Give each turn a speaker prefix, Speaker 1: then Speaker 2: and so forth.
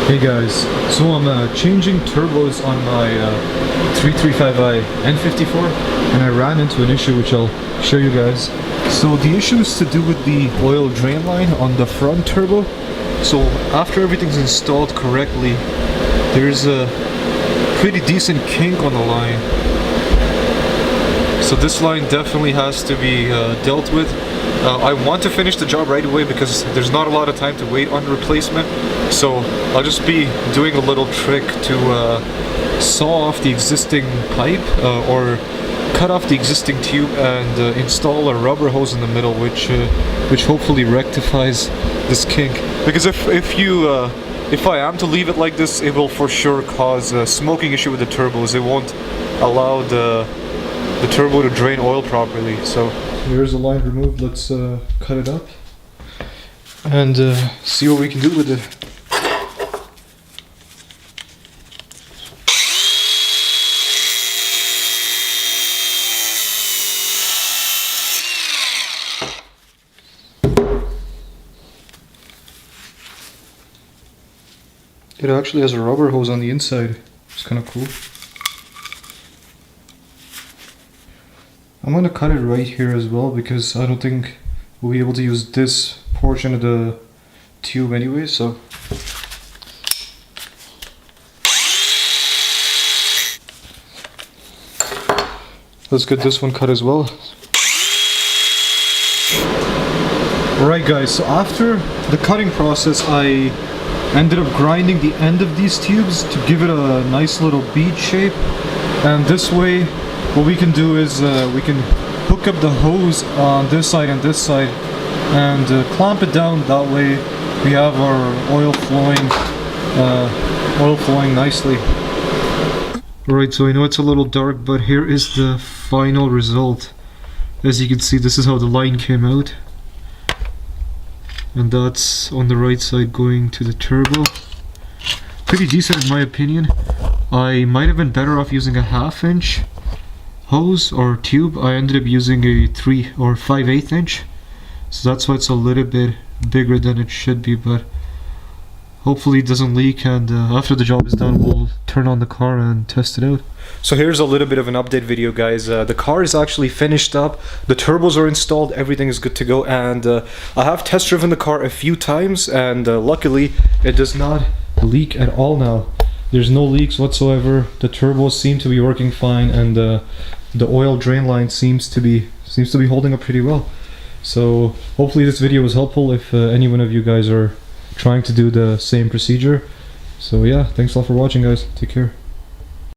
Speaker 1: Hey guys, so I'm changing turbos on my 335i n54 and I ran into an issue which I'll show you guys. So the issue is to do with the oil drain line on the front turbo. So after everything's installed correctly, there's a pretty decent kink on the line. So this line definitely has to be dealt with. I want to finish the job right away because there's not a lot of time to wait on replacement. So I'll just be doing a little trick to saw off the existing pipe or cut off the existing tube and install a rubber hose in the middle, which hopefully rectifies this kink. Because if I am to leave it like this, it will for sure cause a smoking issue with the turbos. It won't allow the turbo to drain oil properly. So here's the line removed. Let's cut it up and see what we can do with it. It actually has a rubber hose on the inside. It's kind of cool. I'm gonna cut it right here as well because I don't think we'll be able to use this portion of the tube anyway, so. Let's get this one cut as well. Alright guys, so after the cutting process I ended up grinding the end of these tubes to give it a nice little bead shape, and this way what we can do is we can hook up the hose on this side and this side and clamp it down. That way we have our oil flowing nicely. Alright, so I know it's a little dark, but here is the final result. As you can see, this is how the line came out. And that's on the right side going to the turbo. Pretty decent in my opinion. I might have been better off using a 1/2 inch hose or tube. I ended up using a 3 or 5/8 inch. So that's why it's a little bit bigger than it should be, but hopefully it doesn't leak, and after the job is done we'll turn on the car and test it out. So here's a little bit of an update video, guys. The car is actually finished up, the turbos are installed, everything is good to go, and I have test driven the car a few times, and luckily it does not leak at all now. There's no leaks whatsoever, the turbos seem to be working fine, and the oil drain line seems to be holding up pretty well. So hopefully this video was helpful if any one of you guys are trying to do the same procedure. So yeah, thanks a lot for watching, guys. Take care.